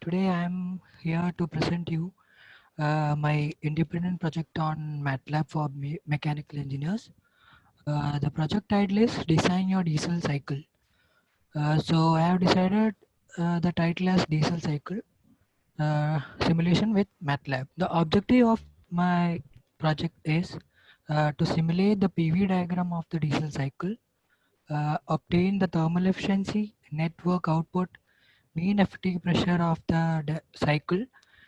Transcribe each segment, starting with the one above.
Today I'm here to present you my independent project on MATLAB for mechanical engineers. The project title is Design Your Diesel Cycle. So I have decided the title as Diesel Cycle Simulation with MATLAB. The objective of my project is to simulate the PV diagram of the diesel cycle, obtain the thermal efficiency, network output, mean effective pressure of the cycle,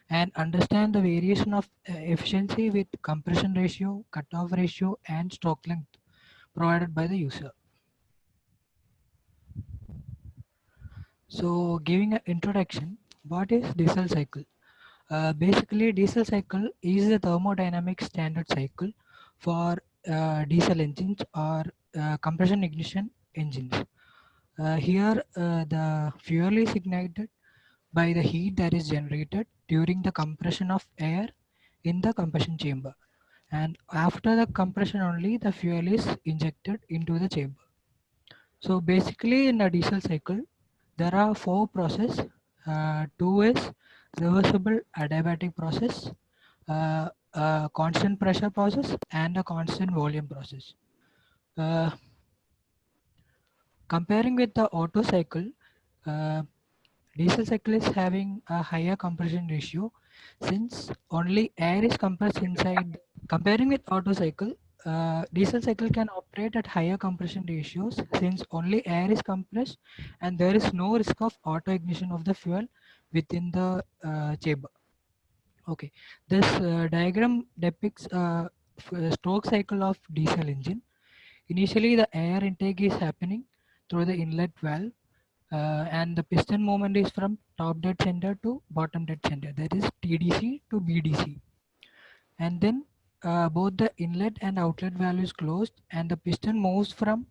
and understand the variation of efficiency with compression ratio, cutoff ratio, and stroke length provided by the user. So, giving an introduction, what is diesel cycle? Basically, diesel cycle is a thermodynamic standard cycle for diesel engines or compression ignition engines. Here, the fuel is ignited by the heat that is generated during the compression of air in the combustion chamber, and after the compression only the fuel is injected into the chamber. So basically in a diesel cycle there are four processes. Two is reversible adiabatic process, a constant pressure process, and a constant volume process. uh, Comparing with the Otto cycle, uh, diesel cycle is having a higher compression ratio since only air is compressed inside. Comparing with Otto cycle, diesel cycle can operate at higher compression ratios since only air is compressed and there is no risk of auto ignition of the fuel within the chamber. Okay, this diagram depicts a stroke cycle of diesel engine. Initially, the air intake is happening through the inlet valve, and the piston movement is from top dead center to bottom dead center, that is TDC to BDC. And then both the inlet and outlet valve is closed, and the piston moves from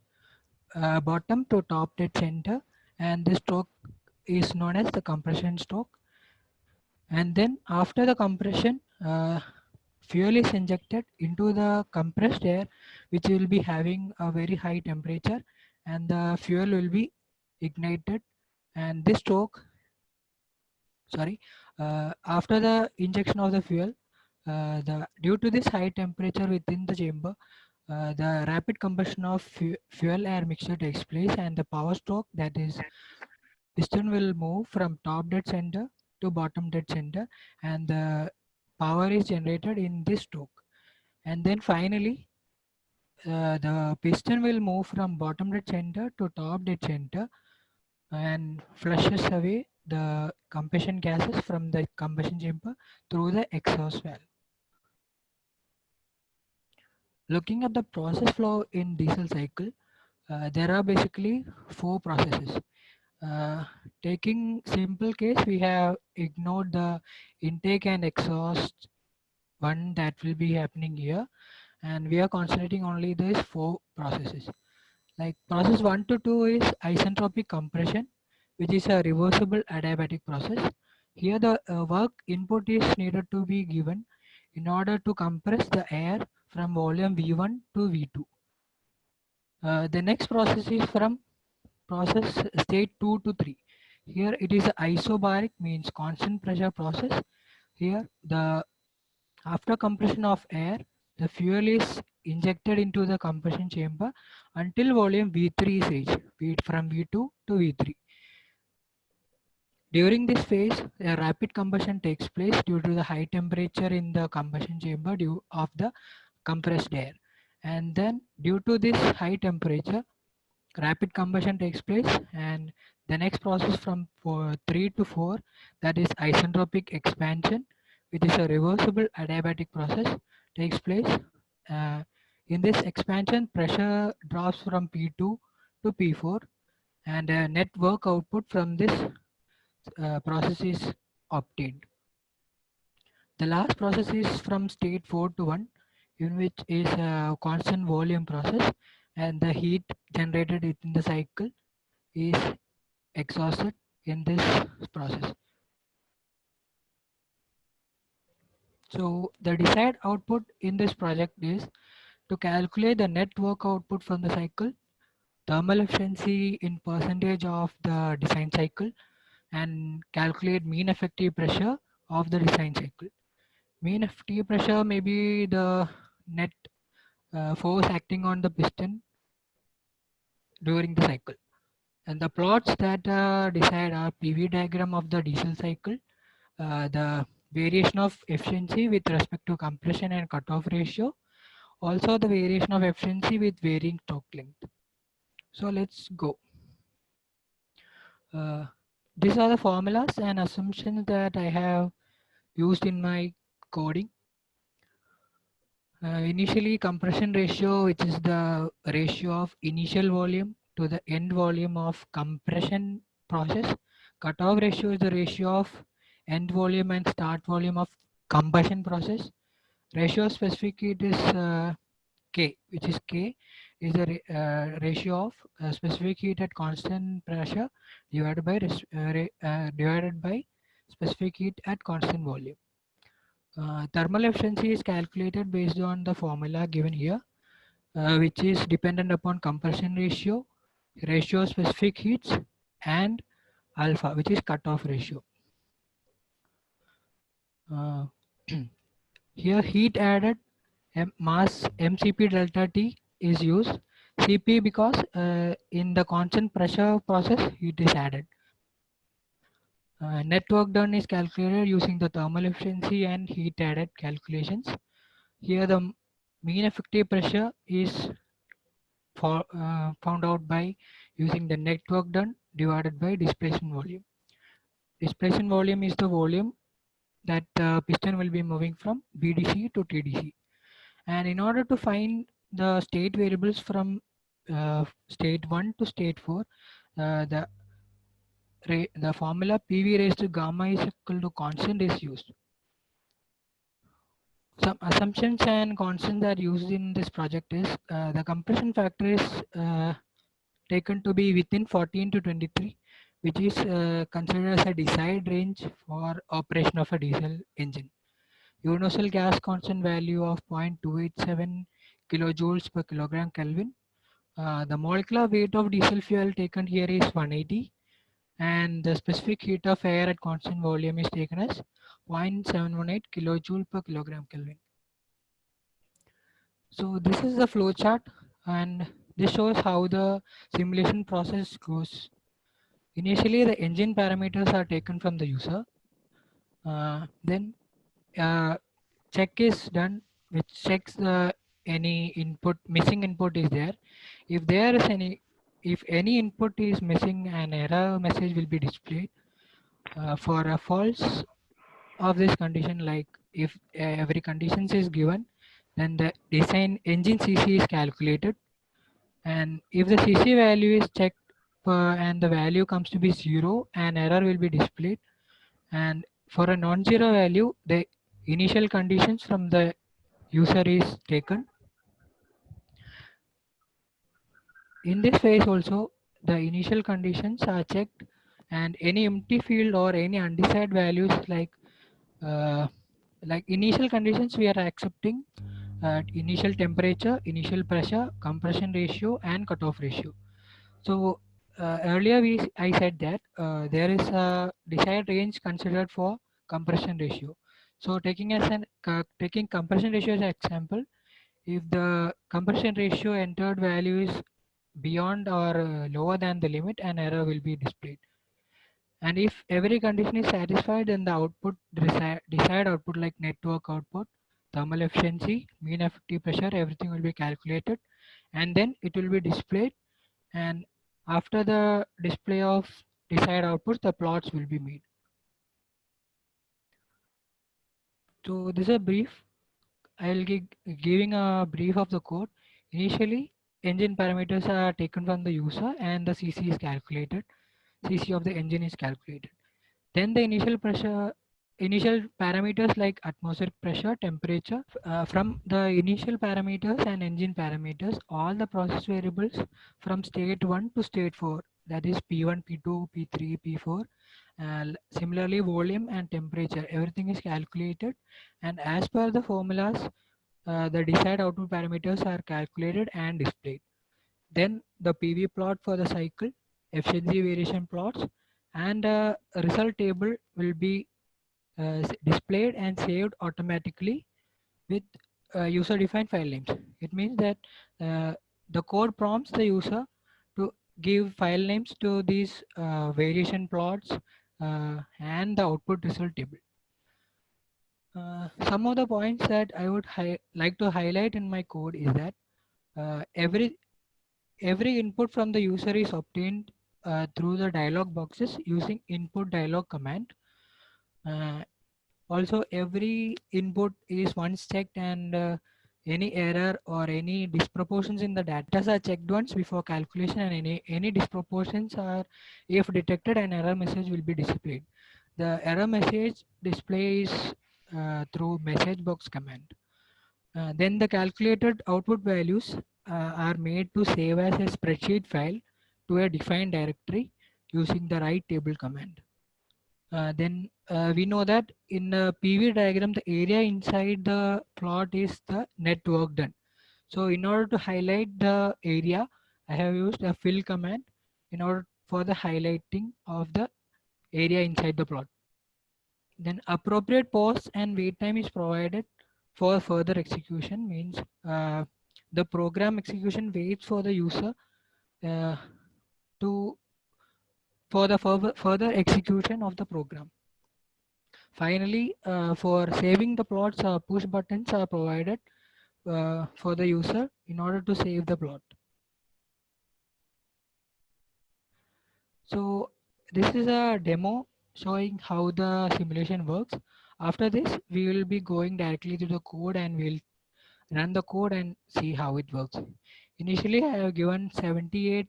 bottom to top dead center, and this stroke is known as the compression stroke. And then after the compression, fuel is injected into the compressed air, which will be having a very high temperature, and the fuel will be ignited. And this stroke, sorry, after the injection of the fuel, the due to this high temperature within the chamber, the rapid combustion of fuel air mixture takes place, and the power stroke, that is piston, will move from top dead center to bottom dead center, and the power is generated in this stroke. And then finally, the piston will move from bottom dead center to top dead center and flushes away the combustion gases from the combustion chamber through the exhaust valve. Looking at the process flow in diesel cycle, there are basically four processes. Uh, Taking simple case, we have ignored the intake and exhaust one that will be happening here, and we are concentrating only these four processes. Like process 1 to 2 is isentropic compression, which is a reversible adiabatic process. Here the work input is needed to be given in order to compress the air from volume V1 to V2. The next process is from process state 2 to 3. Here it is a isobaric, means constant pressure process. Here the after compression of air, the fuel is injected into the compression chamber until volume V3 is reached, from V2 to V3. During this phase, a rapid combustion takes place due to the high temperature in the combustion chamber due of the compressed air. And then due to this high temperature, rapid combustion takes place, and the next process from 3 to 4, that is isentropic expansion, which is a reversible adiabatic process, takes place. uh, in this expansion, pressure drops from P2 to P4, and a net work output from this process is obtained. The last process is from state 4 to 1, in which is a constant volume process, and the heat generated within the cycle is exhausted in this process. So the desired output in this project is to calculate the net work output from the cycle, thermal efficiency in percentage of the design cycle, and calculate mean effective pressure of the design cycle. Mean effective pressure may be the net force acting on the piston during the cycle. And the plots that decide are PV diagram of the diesel cycle, the variation of efficiency with respect to compression and cutoff ratio, also the variation of efficiency with varying torque length. So let's go. Uh, these are the formulas and assumptions that I have used in my coding. Initially, compression ratio, which is the ratio of initial volume to the end volume of compression process. Cutoff ratio is the ratio of end volume and start volume of combustion process. Ratio specific heat is K, which is K is the ratio of specific heat at constant pressure divided by divided by specific heat at constant volume. Thermal efficiency is calculated based on the formula given here, which is dependent upon compression ratio, ratio of specific heats, and alpha, which is cutoff ratio. Uh, Here heat added mass MCP delta T is used. CP because in the constant pressure process heat is added. Net work done is calculated using the thermal efficiency and heat added calculations. Here the mean effective pressure is found out by using the net work done divided by displacement volume. Displacement volume is the volume that the piston will be moving from BDC to TDC. And in order to find the state variables from state 1 to state 4, the the formula PV raised to gamma is equal to constant is used. Some assumptions and constants that are used in this project is the compression factor is taken to be within 14 to 23, which is considered as a desired range for operation of a diesel engine. Universal gas constant value of 0.287 kilojoules per kilogram Kelvin. The molecular weight of diesel fuel taken here is 180, and the specific heat of air at constant volume is taken as 0.718 kilojoule per kilogram Kelvin. So this is the flow chart, and this shows how the simulation process goes. Initially, the engine parameters are taken from the user. Then check is done, which checks the any input missing input is there. If there is if any input is missing, an error message will be displayed. For a false of this condition, like if every conditions is given, then the design engine CC is calculated, and if the CC value is checked and the value comes to be 0, an error will be displayed. And for a non-zero value, the initial conditions from the user is taken. In this phase also, the initial conditions are checked, and any empty field or any undecided values uh, like initial conditions we are accepting initial temperature, initial pressure, compression ratio, and cutoff ratio. So earlier I said that there is a desired range considered for compression ratio. So taking compression ratio as an example, if the compression ratio entered value is beyond or lower than the limit, an error will be displayed. And if every condition is satisfied, then the output desired output like network output, thermal efficiency, mean effective pressure, everything will be calculated, and then it will be displayed. And after the display of desired outputs, the plots will be made. So this is a brief. I'll give giving a brief of the code. Initially, engine parameters are taken from the user and the CC is calculated. CC of the engine is calculated. Then the initial parameters like atmospheric pressure, temperature. From the initial parameters and engine parameters, all the process variables from state 1 to state 4, that is P1, P2, P3, P4. Similarly, volume and temperature, everything is calculated. And as per the formulas, the desired output parameters are calculated and displayed. Then the PV plot for the cycle, efficiency variation plots, and a result table will be displayed and saved automatically with user defined file names. It means that uh, the code prompts the user to give file names to these variation plots and the output result table. Some of the points that I would like to highlight in my code is that every input from the user is obtained through the dialog boxes using input dialog command. Uh, Also, every input is once checked, and any error or any disproportions in the data are checked once before calculation, and any disproportions are, if detected, an error message will be displayed. The error message display is through message box command. Then the calculated output values are made to save as a spreadsheet file to a defined directory using the write table command. Then we know that in a PV diagram, the area inside the plot is the net work done. So in order to highlight the area, I have used a fill command in order for the highlighting of the area inside the plot. Then appropriate pause and wait time is provided for further execution, means the program execution waits for the user uh, to for the further execution of the program. Finally, for saving the plots, push buttons are provided for the user in order to save the plot. So this is a demo showing how the simulation works. After this, we will be going directly to the code and we'll run the code and see how it works. Initially, I have given 78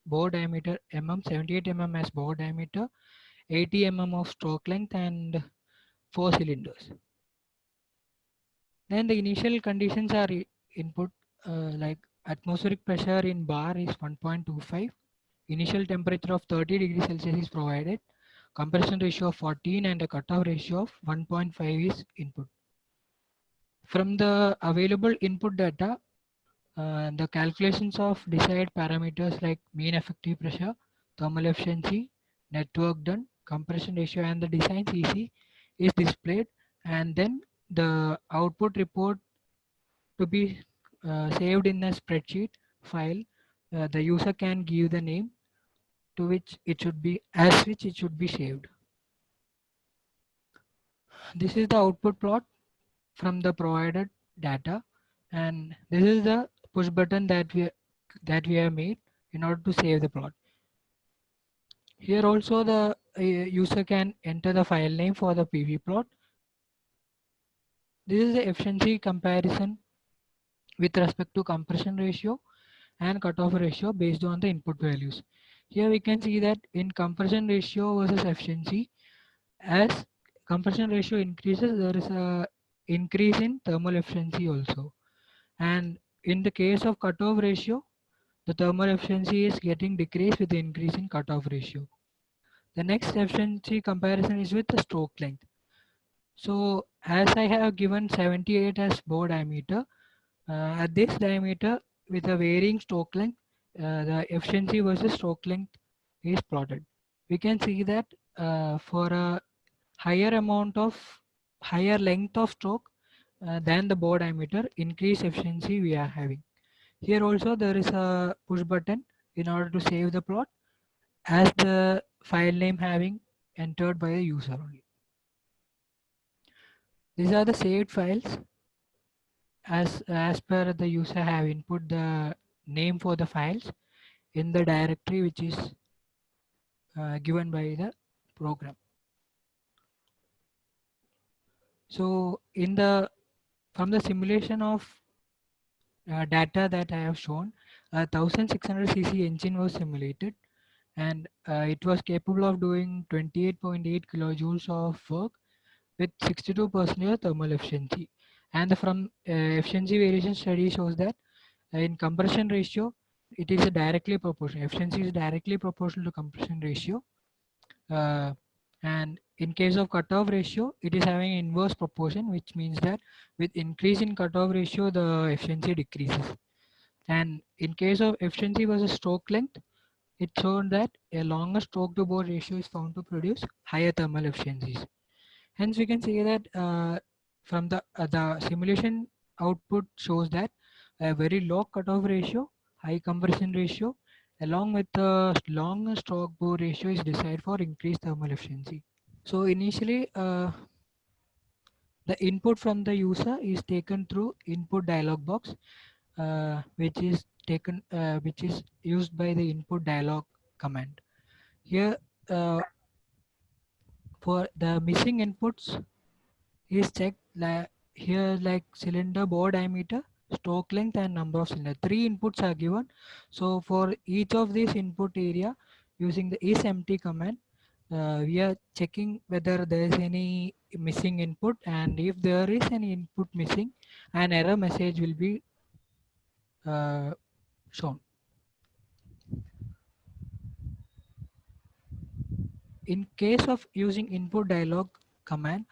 bore diameter 78 as bore diameter, 80 of stroke length, and 4 cylinders. Then the initial conditions are input like atmospheric pressure in bar is 1.25. Initial temperature of 30 degrees Celsius is provided. Compression ratio of 14 and a cutoff ratio of 1.5 is input. From the available input data, the calculations of desired parameters like mean effective pressure, thermal efficiency, net work done, compression ratio, and the design CC is displayed, and then the output report to be saved in a spreadsheet file. The user can give the name to which it should be saved. This is the output plot from the provided data, and this is the push button that we have made in order to save the plot. Here also the user can enter the file name for the PV plot. This is the efficiency comparison with respect to compression ratio and cutoff ratio based on the input values. Here we can see that in compression ratio versus efficiency, as compression ratio increases, there is a increase in thermal efficiency also. And in the case of cutoff ratio, the thermal efficiency is getting decreased with the increase in cutoff ratio. The next efficiency comparison is with the stroke length. So as I have given 78 as bore diameter, at this diameter with a varying stroke length, the efficiency versus stroke length is plotted. We can see that for a higher length of stroke than the bore diameter, increased efficiency we are having. Here also there is a push button in order to save the plot as the file name having entered by the user only. These are the saved files as per the user have input the name for the files in the directory which is given by the program. So from the simulation of data that I have shown, a 1600 cc engine was simulated, and it was capable of doing 28.8 kilojoules of work with 62% thermal efficiency. And from efficiency variation study shows that in compression ratio, it is a directly proportional. Efficiency is directly proportional to compression ratio. Uh, and in case of cutoff ratio, it is having inverse proportion, which means that with increase in cutoff ratio, the efficiency decreases. And in case of efficiency versus stroke length, It shown that a longer stroke to bore ratio is found to produce higher thermal efficiencies. Hence, we can say that from the simulation output shows that a very low cutoff ratio, high compression ratio, along with the longer stroke bore ratio is desired for increased thermal efficiency. So initially, the input from the user is taken through input dialog box, which is used by the input dialog command. Here, uh, for the missing inputs is checked here like cylinder bore diameter, stroke length, and number of cylinder. Three inputs are given. So for each of these input area, using the isEmpty command, we are checking whether there is any missing input, and if there is any input missing, an error message will be shown. In case of using input dialog command,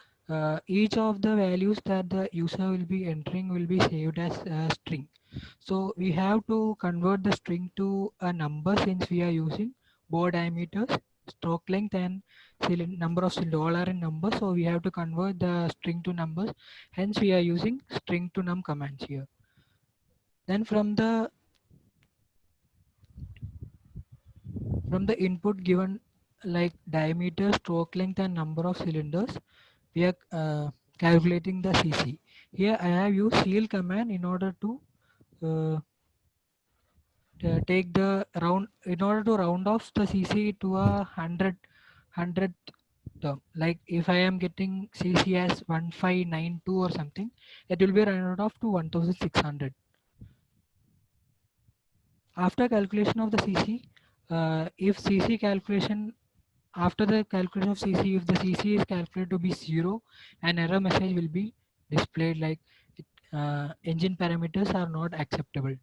each of the values that the user will be entering will be saved as a string. So we have to convert the string to a number since we are using bore diameters, stroke length, and number of cylinder all are in numbers. So we have to convert the string to numbers. Hence we are using string to num commands here. Then from the input given like diameter, stroke length, and number of cylinders, we are calculating the CC. Here I have used ceil command in order to uh, take the round in order to round off the CC to a hundred term. Like if I am getting CC as 1592 or something, it will be rounded off to 1600. After calculation of the CC, if CC calculation after the calculation of CC, if the CC is calculated to be 0, an error message will be displayed like engine parameters are not acceptable.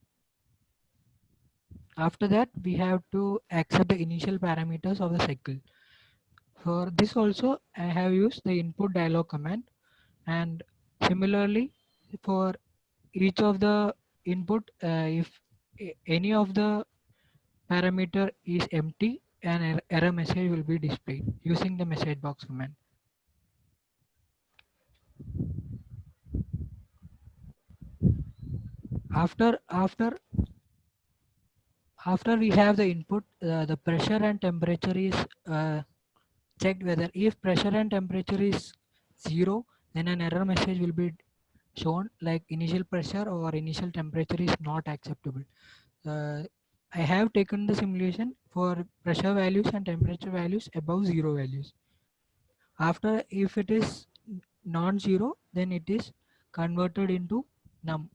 After that, we have to accept the initial parameters of the cycle. For this also, I have used the input dialog command, and similarly for each of the input, if any of the parameter is empty, an error message will be displayed using the message box command. After we have the input, the pressure and temperature is checked. Whether if pressure and temperature is 0, then an error message will be shown like initial pressure or initial temperature is not acceptable. uh, I have taken the simulation for pressure values and temperature values above 0 values. After, if it is non-zero, then it is converted into num.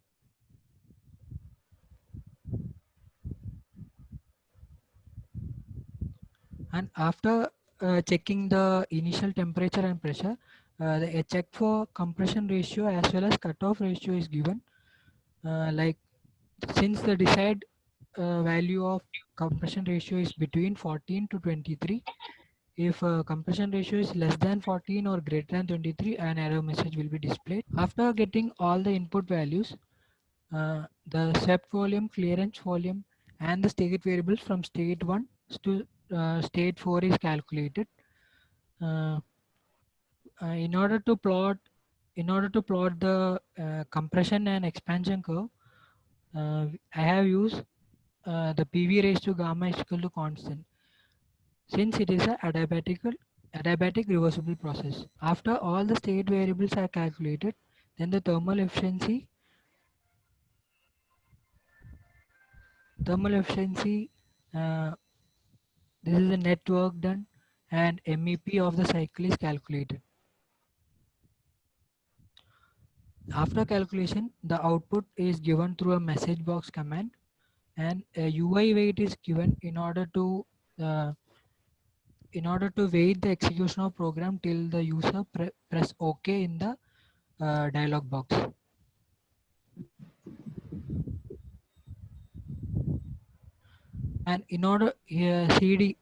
And after checking the initial temperature and pressure, a check for compression ratio as well as cutoff ratio is given. Like since the desired value of compression ratio is between 14 to 23, if compression ratio is less than 14 or greater than 23, an error message will be displayed. After getting all the input values, the swept volume, clearance volume, and the state variables from state 1 to state 4 is calculated. Uh, in order to plot the compression and expansion curve, I have used the PV raised to gamma is equal to constant, since it is a adiabatic reversible process. After all the state variables are calculated, then the thermal efficiency, uh, this is the net work done, and MEP of the cycle is calculated. After calculation, the output is given through a message box command, and a UI wait is given uh, in order to wait the execution of program till the user press OK in the dialog box. And in order here CD,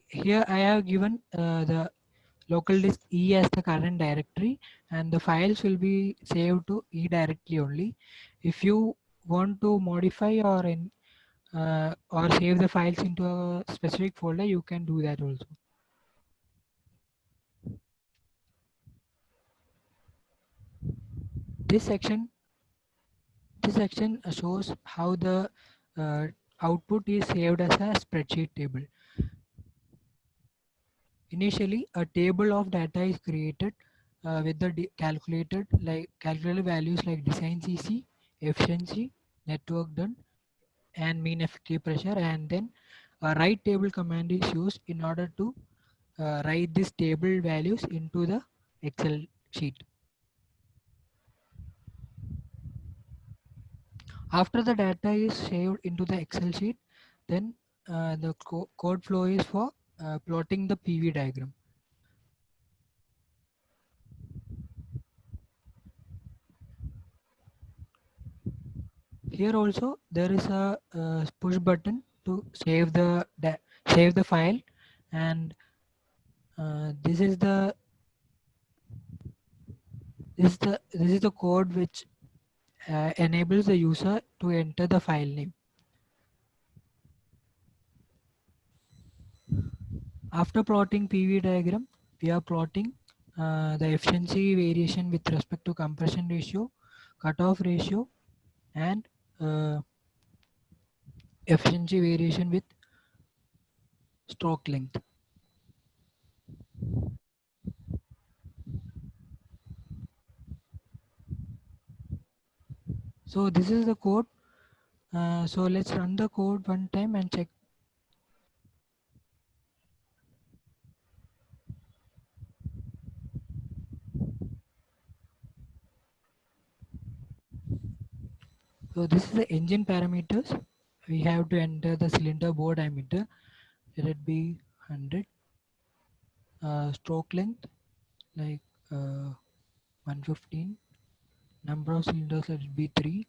here I have given the local disk E as the current directory, and the files will be saved to E directly only. If you want to modify or or save the files into a specific folder, you can do that also. This section this section shows how the uh, output is saved as a spreadsheet table. Initially, a table of data is created with the calculated values like design CC, efficiency, network done, and mean effective pressure, and then a write table command is used in order to write these table values into the Excel sheet. After the data is saved into the Excel sheet, then the code flow is for plotting the PV diagram. Here also there is a push button to save the file, and this is the code which enables the user to enter the file name. After plotting PV diagram, we are plotting the efficiency variation with respect to compression ratio, cutoff ratio, and uh, efficiency variation with stroke length. So this is the code. So let's run the code one time and check. So this is the engine parameters. We have to enter the cylinder bore diameter. Let it be 100. Stroke length like 115. Number of cylinders, let it be 3,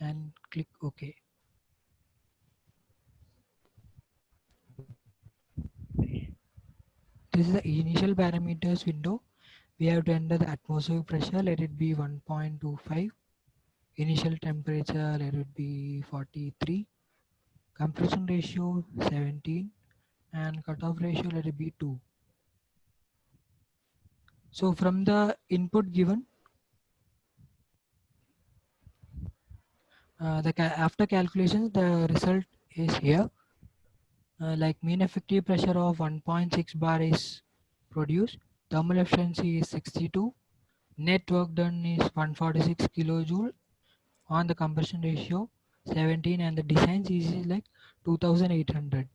and click OK. This is the initial parameters window. We have to enter the atmospheric pressure, let it be 1.25. Initial temperature, let it be 43. Compression ratio 17, and cutoff ratio, let it be 2. So from the input given, after calculations, the result is here. Like mean effective pressure of 1.6 bar is produced. Thermal efficiency is 62. Net work done is 146 kilojoule on the compression ratio 17, and the design CC is like 2800.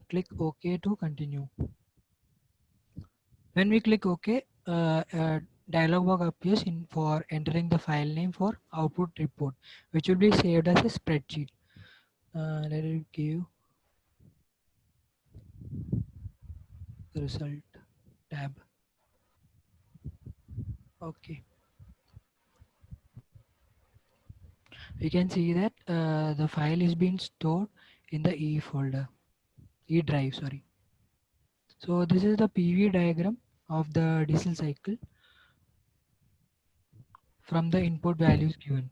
Click OK to continue. When we click OK, a dialog box appears for entering the file name for output report, which will be saved as a spreadsheet. Let it give the result tab. Okay, we can see that the file is being stored in the E folder, E drive, sorry. So this is the PV diagram of the diesel cycle from the input values given.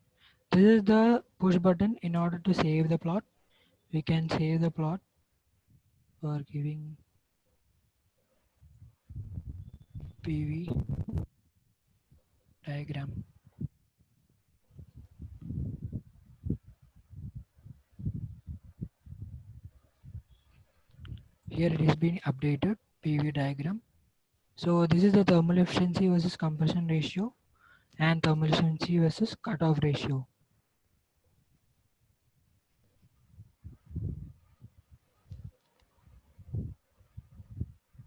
This is the push button in order to save the plot. We can save the plot for giving PV diagram. Here it is being updated PV diagram. So this is the thermal efficiency versus compression ratio and thermal efficiency versus cutoff ratio.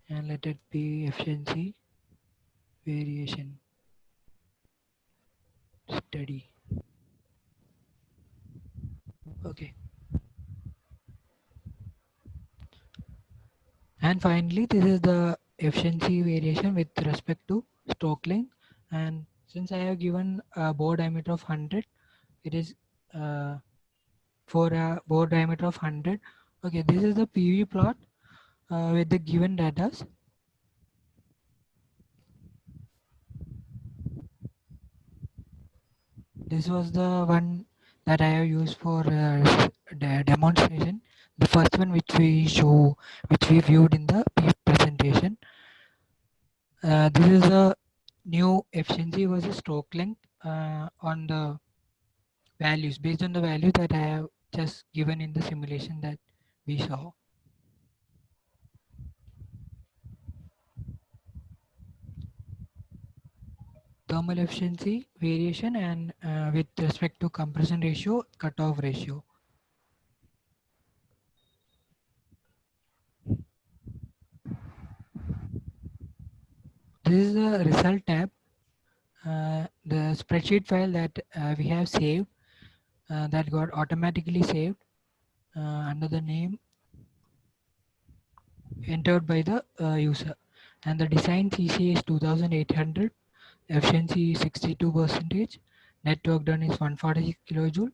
And let it be efficiency variation study. Okay. And finally, this is the efficiency variation with respect to stroke length. And since I have given a bore diameter of 100, it is for a bore diameter of 100. Okay, this is the PV plot with the given data. This was the one that I have used for demonstration. The first one which we viewed in the presentation. This is a new efficiency versus stroke length on the values, based on the value that I have just given in the simulation that we saw. Thermal efficiency variation and with respect to compression ratio, cutoff ratio. This is the result tab. The spreadsheet file that we have saved, that got automatically saved under the name entered by the user, and the design CC is 2800, efficiency is 62 percentage, net work done is 146 kilojoule,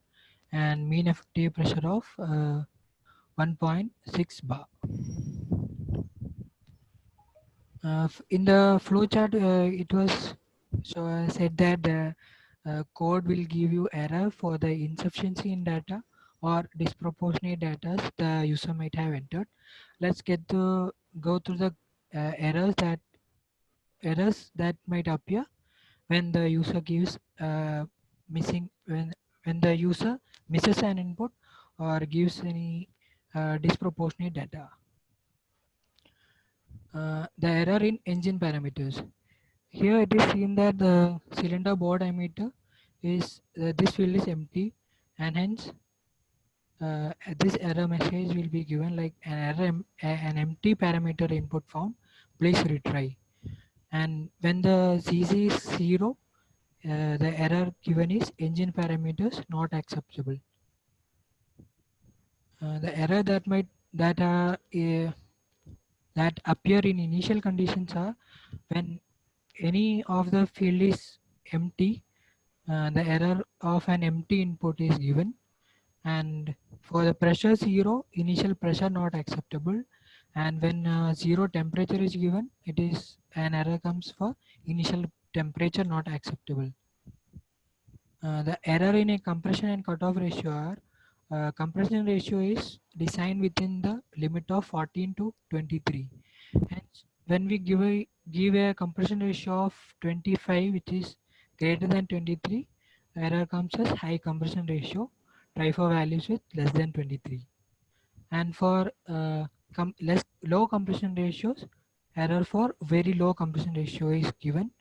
and mean effective pressure of 1.6 bar. In the flowchart, it was said that the code will give you error for the insufficiency in data or disproportionate data the user might have entered. Let's go through the errors that might appear when the user gives missing when the user misses an input or gives any disproportionate data. The error in engine parameters. Here it is seen that the cylinder bore diameter is this field is empty, and hence this error message will be given like an empty parameter input found. Please retry. And when the CC is 0, the error given is engine parameters not acceptable. The error that appear in initial conditions are when any of the field is empty, the error of an empty input is given, and for the pressure 0, initial pressure not acceptable, and when 0 temperature is given, it is an error comes for initial temperature not acceptable. The error in a compression and cutoff ratio are compression ratio is designed within the limit of 14 to 23. Hence, when we give a compression ratio of 25, which is greater than 23, error comes as high compression ratio. Try for values with less than 23. And for low compression ratios, error for very low compression ratio is given.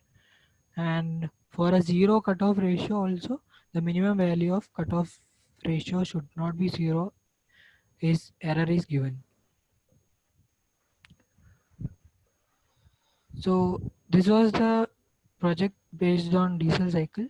And for a 0 cutoff ratio also, the minimum value of cutoff ratio should not be 0, is error is given. So this was the project based on diesel cycle.